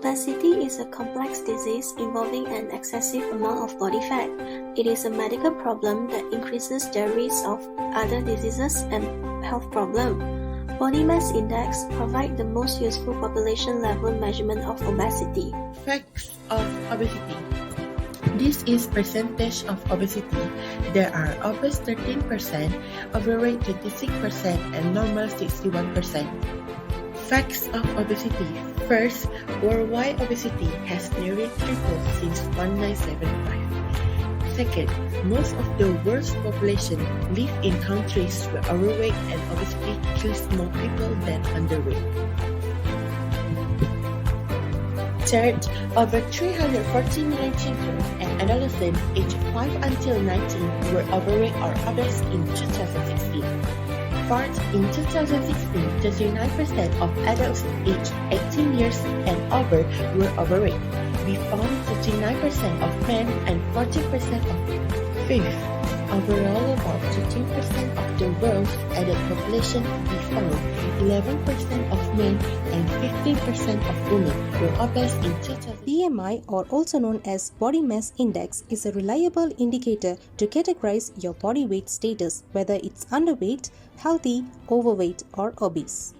Obesity is a complex disease involving an excessive amount of body fat. It is a medical problem that increases the risk of other diseases and health problems. Body mass index provides the most useful population-level measurement of obesity. Facts of obesity. This is percentage of obesity. There are obese 13%, overweight 26%, and normal 61%. Facts of obesity. First, worldwide obesity has nearly tripled since 1975. Second, most of the world's population live in countries where overweight and obesity kills more people than underweight. Third, over 340 million children and adolescents aged 5 until 19 were overweight or obese in 2016. Fourth, in 2016, 39% of adults aged 18 years and over were overweight. We found 39% of men and 40% of fifth. Overall, about 13% of the world's adult population, we found 11% of men and 15% of women were obese in 2000. BMI, or also known as body mass index, is a reliable indicator to categorize your body weight status, whether it's underweight, healthy, overweight, or obese.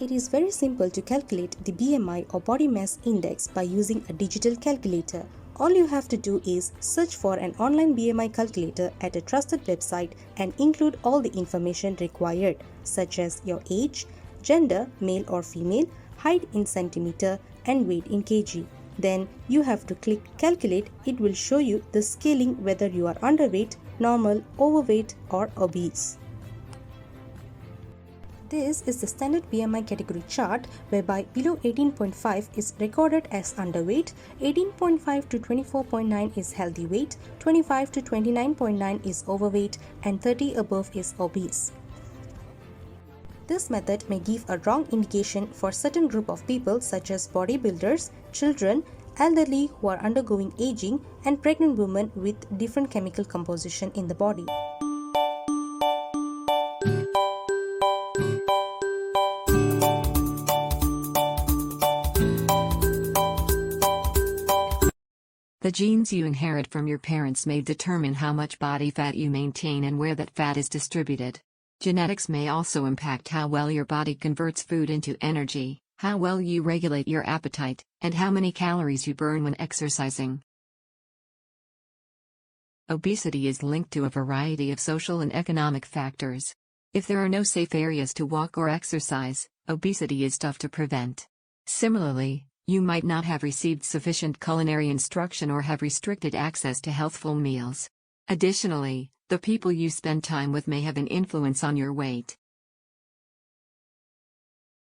It is very simple to calculate the BMI or body mass index by using a digital calculator. All you have to do is search for an online BMI calculator at a trusted website and include all the information required, such as your age, gender, male or female, height in centimeter, and weight in kg. Then you have to click calculate. It will show you the scaling whether you are underweight, normal, overweight, or obese. This is the standard BMI category chart, whereby below 18.5 is recorded as underweight, 18.5 to 24.9 is healthy weight, 25 to 29.9 is overweight, and 30 above is obese. This method may give a wrong indication for certain group of people such as bodybuilders, children, elderly who are undergoing aging, and pregnant women with different chemical composition in the body. The genes you inherit from your parents may determine how much body fat you maintain and where that fat is distributed. Genetics may also impact how well your body converts food into energy, how well you regulate your appetite, and how many calories you burn when exercising. Obesity is linked to a variety of social and economic factors. If there are no safe areas to walk or exercise, obesity is tough to prevent. Similarly, you might not have received sufficient culinary instruction or have restricted access to healthful meals. Additionally, the people you spend time with may have an influence on your weight.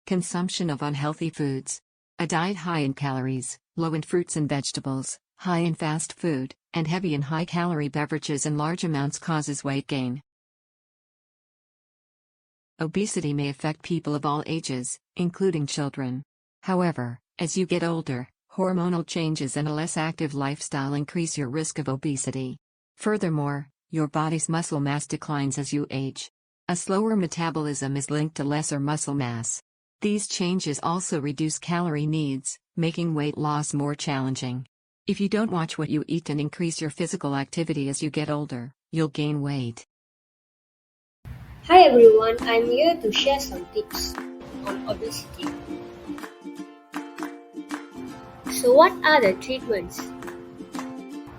Consumption of unhealthy foods. A diet high in calories, low in fruits and vegetables, high in fast food, and heavy in high-calorie beverages in large amounts causes weight gain. Obesity may affect people of all ages, including children. However, as you get older, hormonal changes and a less active lifestyle increase your risk of obesity. Furthermore, your body's muscle mass declines as you age. A slower metabolism is linked to lesser muscle mass. These changes also reduce calorie needs, making weight loss more challenging. If you don't watch what you eat and increase your physical activity as you get older, you'll gain weight. Hi everyone, I'm here to share some tips on obesity. So what are the treatments?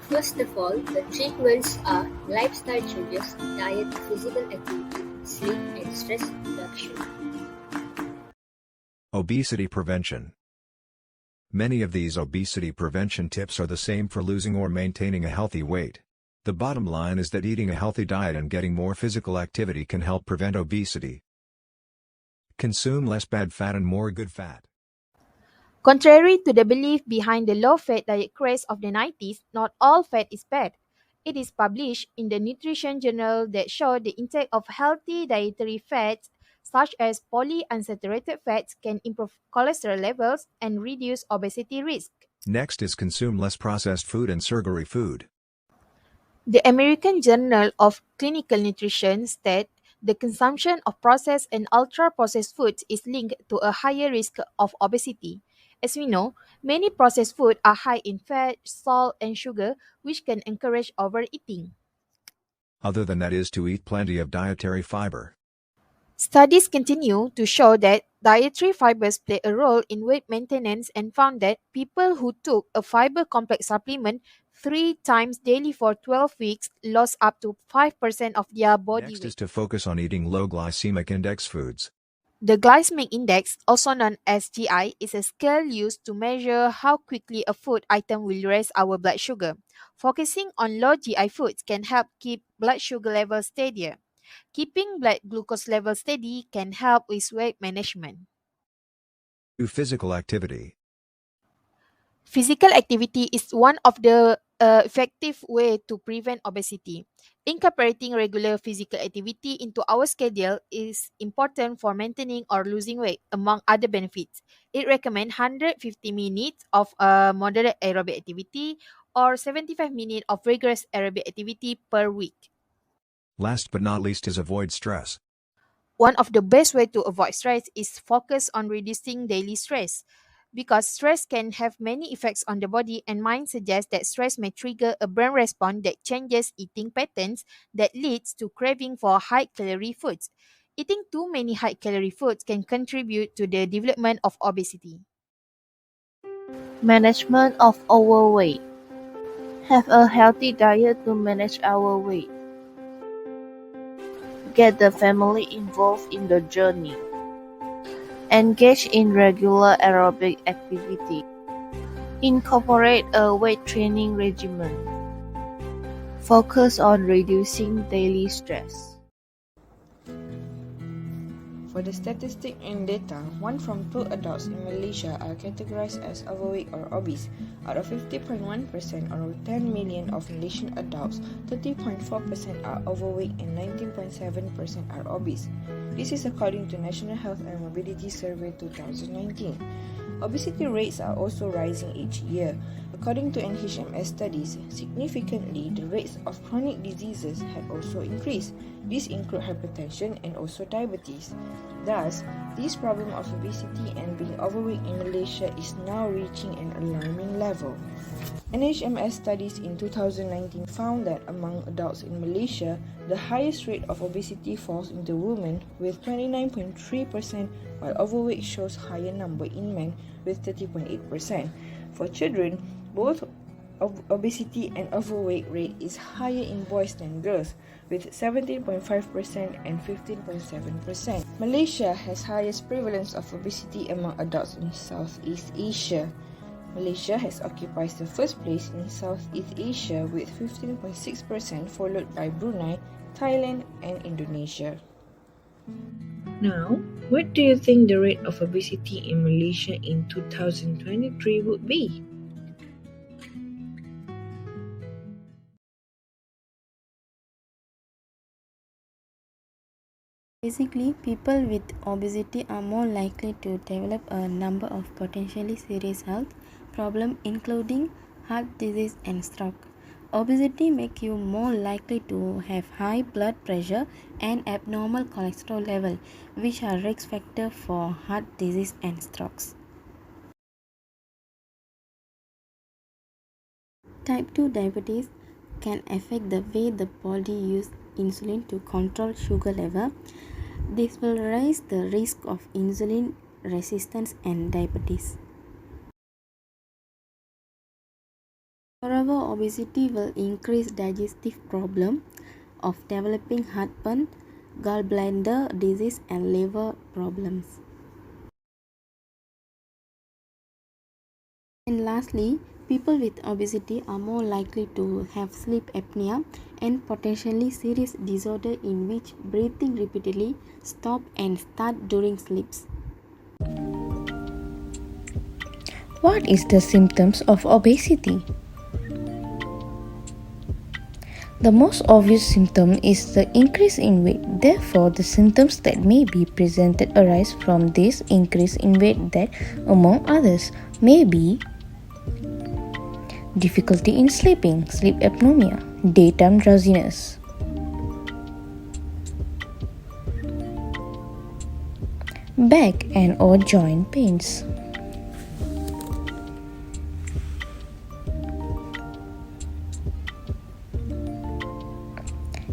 First of all, the treatments are lifestyle changes, diet, physical activity, sleep, and stress reduction. Obesity prevention. Many of these obesity prevention tips are the same for losing or maintaining a healthy weight. The bottom line is that eating a healthy diet and getting more physical activity can help prevent obesity. Consume less bad fat and more good fat. Contrary to the belief behind the low-fat diet craze of the 90s, not all fat is bad. It is published in the Nutrition Journal that showed the intake of healthy dietary fats, such as polyunsaturated fats, can improve cholesterol levels and reduce obesity risk. Next is consume less processed food and sugary food. The American Journal of Clinical Nutrition states the consumption of processed and ultra-processed foods is linked to a higher risk of obesity. As we know, many processed food are high in fat, salt, and sugar, which can encourage overeating. Other than that is to eat plenty of dietary fiber. Studies continue to show that dietary fibers play a role in weight maintenance and found that people who took a fiber complex supplement 3 times daily for 12 weeks lost up to 5% of their body Next is weight. to focus on eating low glycemic index foods. The glycemic index, also known as GI, is a scale used to measure how quickly a food item will raise our blood sugar. Focusing on low GI foods can help keep blood sugar levels steadier. Keeping blood glucose levels steady can help with weight management. Do physical activity. Physical activity is one of the effective way to prevent obesity. Incorporating regular physical activity into our schedule is important for maintaining or losing weight, among other benefits. It recommends 150 minutes of moderate aerobic activity or 75 minutes of rigorous aerobic activity per week. Last but not least is avoid stress. One of the best way to avoid stress is focus on reducing daily stress. Because stress can have many effects on the body and mind suggests that stress may trigger a brain response that changes eating patterns that leads to craving for high-calorie foods. Eating too many high-calorie foods can contribute to the development of obesity. Management of overweight. Have a healthy diet to manage our weight. Get the family involved in the journey. Engage in regular aerobic activity. Incorporate a weight training regimen. Focus on reducing daily stress. For the statistic and data, 1 from 2 adults in Malaysia are categorized as overweight or obese. Out of 50.1% or 10 million of Malaysian adults, 30.4% are overweight and 19.7% are obese. This is according to National Health and Mobility Survey 2019. Obesity rates are also rising each year. According to NHMS studies, significantly the rates of chronic diseases have also increased. These include hypertension and also diabetes. Thus, this problem of obesity and being overweight in Malaysia is now reaching an alarming level. NHMS studies in 2019 found that among adults in Malaysia, the highest rate of obesity falls into women with 29.3%, while overweight shows higher number in men with 30.8%. For children, both obesity and overweight rate is higher in boys than girls, with 17.5% and 15.7%. Malaysia has highest prevalence of obesity among adults in Southeast Asia. Malaysia has occupied the first place in Southeast Asia with 15.6%, followed by Brunei, Thailand, and Indonesia. Now, what do you think the rate of obesity in Malaysia in 2023 would be? Basically, people with obesity are more likely to develop a number of potentially serious health problems, including heart disease and stroke. Obesity makes you more likely to have high blood pressure and abnormal cholesterol level, which are risk factors for heart disease and strokes. Type 2 diabetes can affect the way the body uses insulin to control sugar level. This will raise the risk of insulin resistance and diabetes. Moreover, obesity will increase digestive problem of developing heartburn, gallbladder disease, and liver problems. And lastly, people with obesity are more likely to have sleep apnea and potentially serious disorder in which breathing repeatedly stop and start during sleeps. What is the symptoms of obesity? The most obvious symptom is the increase in weight. Therefore, the symptoms that may be presented arise from this increase in weight that, among others, may be difficulty in sleeping, sleep apnea, daytime drowsiness, back and or joint pains,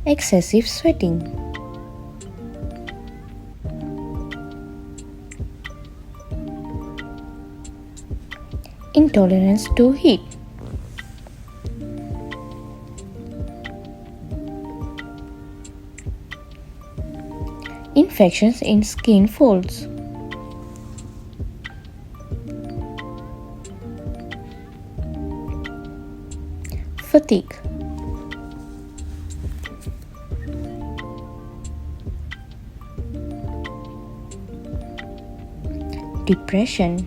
excessive sweating, intolerance to heat, infections in skin folds, fatigue, depression,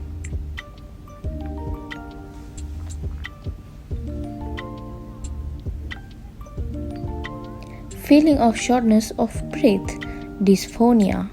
feeling of shortness of breath, dysphonia,